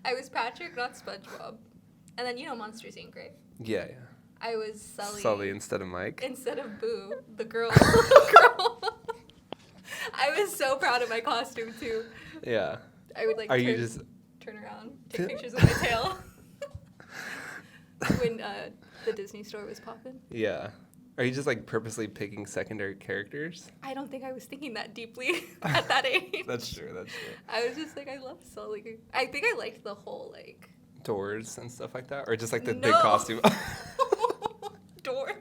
I was Patrick, not SpongeBob. And then, Monsters, Inc., right? Yeah. I was Sully. Sully instead of Mike. Instead of Boo, the girl. girl. I was so proud of my costume, too. Yeah. I would, turn around, take pictures of my tail. When the Disney store was popping. Yeah. Are you just, purposely picking secondary characters? I don't think I was thinking that deeply at that age. That's true. I was just I love Sully. I think I liked the whole, doors and stuff like that? Or just, the big No. costume? Doors.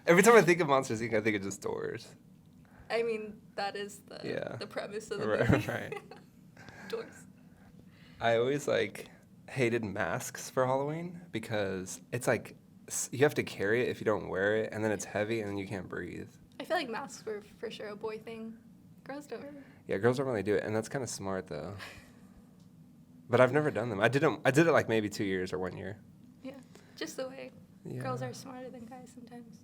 Every time I think of Monsters, Inc., I think of just doors. I mean, that is the premise of the movie. Right. Doors. I always, hated masks for Halloween because it's, you have to carry it if you don't wear it, and then it's heavy, and then you can't breathe. I feel like masks were for sure a boy thing. Girls don't really. Yeah, girls don't really do it, and that's kind of smart, though. But I've never done them. I did it, maybe 2 years or 1 year. Yeah, just the way girls are smarter than guys sometimes.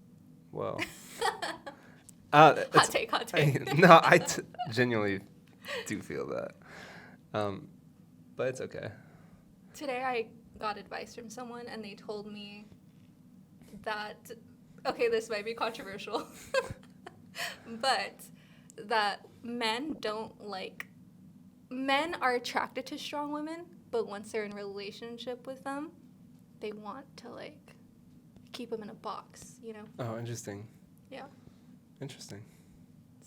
Well. Hot take. No, I genuinely do feel that. But it's okay. Today I got advice from someone, and they told me that, okay, this might be controversial, but that men are attracted to strong women, but once they're in a relationship with them, they want to, keep them in a box, Oh, interesting. Yeah. Interesting.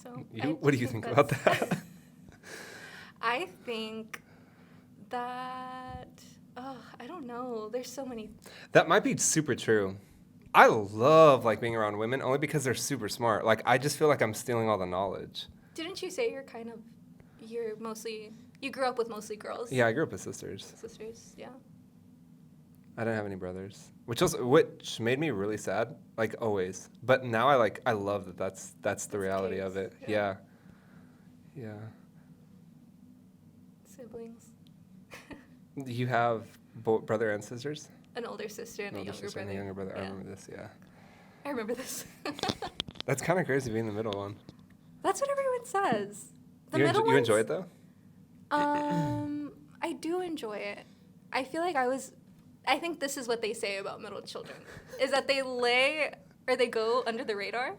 So what do you think about that? I think that, I don't know. There's so many. That might be super true. I love being around women only because they're super smart. I just feel like I'm stealing all the knowledge. Didn't you say you grew up with mostly girls? Yeah, I grew up with sisters. Sisters, yeah. I didn't have any brothers, which made me really sad, always. But now I love that's the reality of it. Yeah. Yeah. Siblings. You have brother and sisters? An older sister and a younger brother. And a younger brother. Yeah. I remember this, yeah. I remember this. That's kind of crazy being the middle one. That's what everyone says. You enjoy it, though? I do enjoy it. I feel like I think this is what they say about middle children, is that they go under the radar.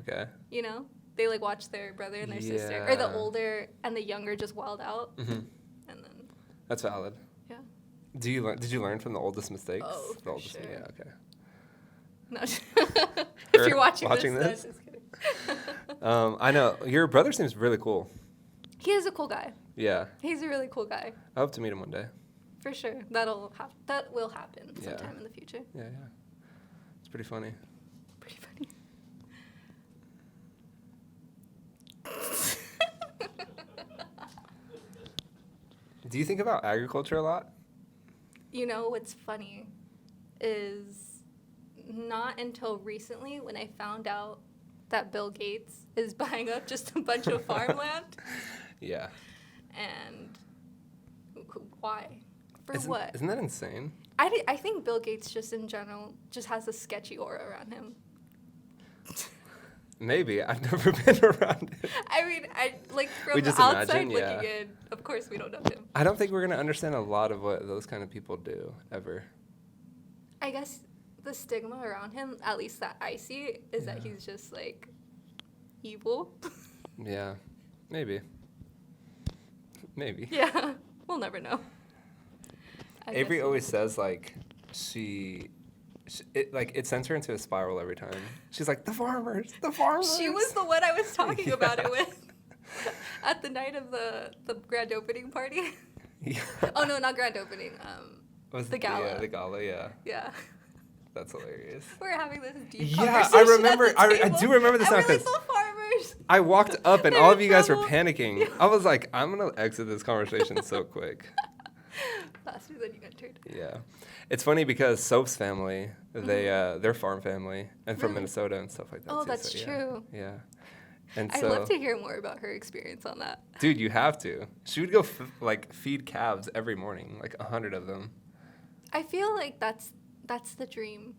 Okay. They watch their brother and their sister, or the older and the younger just wild out. Mm-hmm. And then. That's valid. Yeah. Did you learn from the oldest mistakes? Oh, the oldest, sure. Yeah, okay. No. If you're watching this? Just kidding. I know. Your brother seems really cool. He is a cool guy. Yeah. He's a really cool guy. I hope to meet him one day. For sure. That will happen sometime in the future. Yeah. It's pretty funny. Pretty funny. Do you think about agriculture a lot? What's funny is not until recently when I found out that Bill Gates is buying up just a bunch of farmland. Yeah. And why? What? Isn't that insane? I think Bill Gates just in general just has a sketchy aura around him. Maybe. I've never been around it. I mean, from the outside looking in, of course we don't know him. I don't think we're going to understand a lot of what those kind of people do, ever. I guess the stigma around him, at least that I see, is that he's just, evil. Yeah. Maybe. Yeah. We'll never know. Avery always says, it sends her into a spiral every time. She's like, the farmers. She was the one I was talking about it with at the night of the grand opening party. Yeah. Oh, no, not grand opening. The gala. The gala, yeah. Yeah. That's hilarious. We're having this deep conversation. I remember. I do remember this now. And we're the farmers. I walked up and all of you guys were panicking. Yeah. I was like, I'm going to exit this conversation so quick. Faster than you entered. Yeah. It's funny because Soap's family, they're farm family and from Minnesota and stuff like that. Oh, that's true. Yeah. And I'd love to hear more about her experience on that. Dude, you have to. She would go feed calves every morning, 100 of them. I feel like that's the dream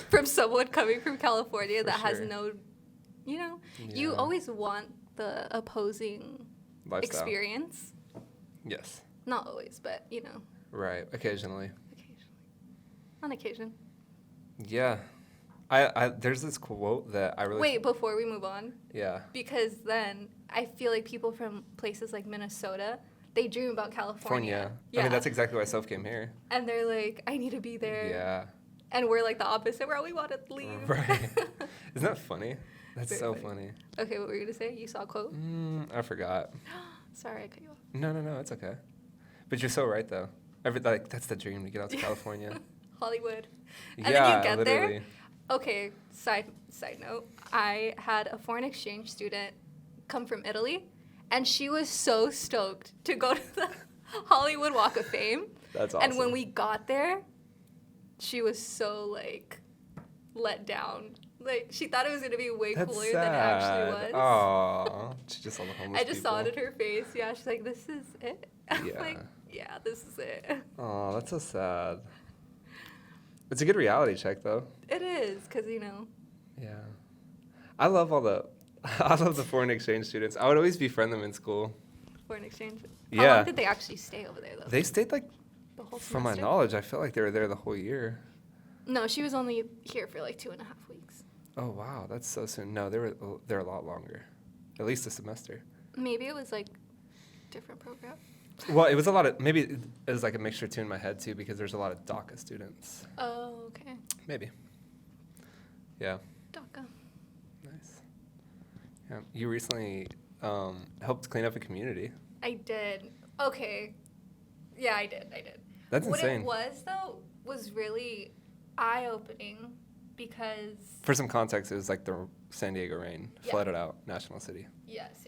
from someone coming from California that has no, you always want the opposing lifestyle. Experience. Yes. Not always, but, you know, Right. Occasionally. occasionally. On occasion. Yeah. I there's this quote that I really. Wait, before we move on, Yeah. because then I feel like people from places like Minnesota, they dream about California. California. I mean, that's exactly why Soph came here. And they're like, I need to be there. Yeah. And we're like the opposite, where we want to leave. Right. Isn't that funny? That's Very so funny. funny. Okay, what were you going to say? You saw a quote? I forgot. Sorry, I cut you off. No, it's okay. But you're so right, though. That's the dream, to get out to California. Hollywood. And Yeah, then you get literally. there. Okay, side note. I had a foreign exchange student come from Italy, and she was so stoked to go to the Hollywood Walk of Fame. That's awesome. And when we got there, she was so, like, let down. Like, she thought it was going to be way That's cooler sad. than it actually was. Aw. She just saw the homeless I just people. saw it in her face. Yeah, she's like, this is it. I'm Yeah. like, yeah, this is it. Oh, that's so sad. It's a good reality check, though. It is, because, you know. Yeah. I love the foreign exchange students. I would always befriend them in school. Foreign exchange. How Yeah. long did they actually stay over there, though? They stayed, like, The whole from my semester? knowledge, I felt like they were there the whole year. No, she was only here for like 2.5 weeks. Oh, wow. That's so soon. No, they're a lot longer. At least a semester. Maybe it was like different program. Well, it was a lot of, maybe it was like a mixture too in my head too, because there's a lot of DACA students. Oh, okay. Maybe. Yeah. DACA. Nice. Yeah. You recently helped clean up a community. I did. Okay. Yeah, I did. That's what insane. It was, though, was really eye-opening because... For some context, it was like the San Diego rain Yeah. flooded out National City. Yes.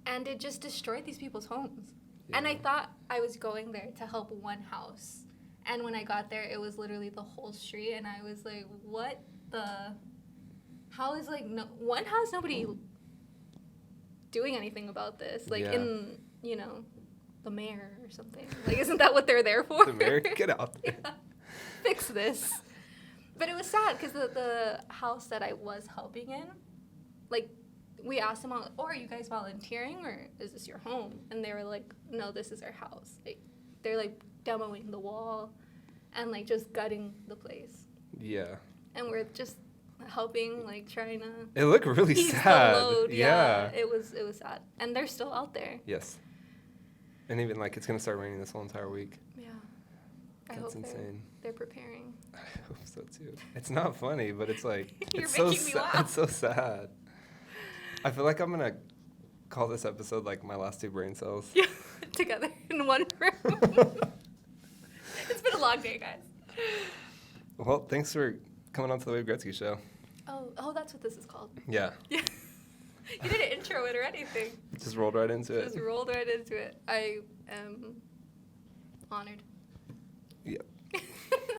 And it just destroyed these people's homes. And I Yeah. thought I was going there to help one house. And when I got there, it was literally the whole street. And I was like, what the... How is, like, one house, nobody doing anything about this? Like, Yeah. in, you know, the mayor or something. Like, isn't that what they're there for? The mayor, get out there. Yeah. Fix this. But it was sad because the house that I was helping in, like, we asked them all, are you guys volunteering or is this your home? And they were like, no, this is our house. Like, they're, like, demoing the wall and, like, just gutting the place. Yeah. And we're just helping, like, trying to It looked really ease sad. the load. Yeah. It was sad. And they're still out there. Yes. And even like it's gonna start raining this whole entire week. Yeah. I That's hope insane. they're preparing. I hope so too. It's not funny, but it's like You're it's so making me sad. laugh. It's so sad. I feel like I'm gonna call this episode like my last two brain cells. Yeah, together in one room. It's been a long day, guys. Well, thanks for coming on to the Wade Gretzky Show. Oh, that's what this is called. Yeah. Yeah. You didn't intro it or anything. Just rolled right into it. Just rolled right into it. I am honored. Yep.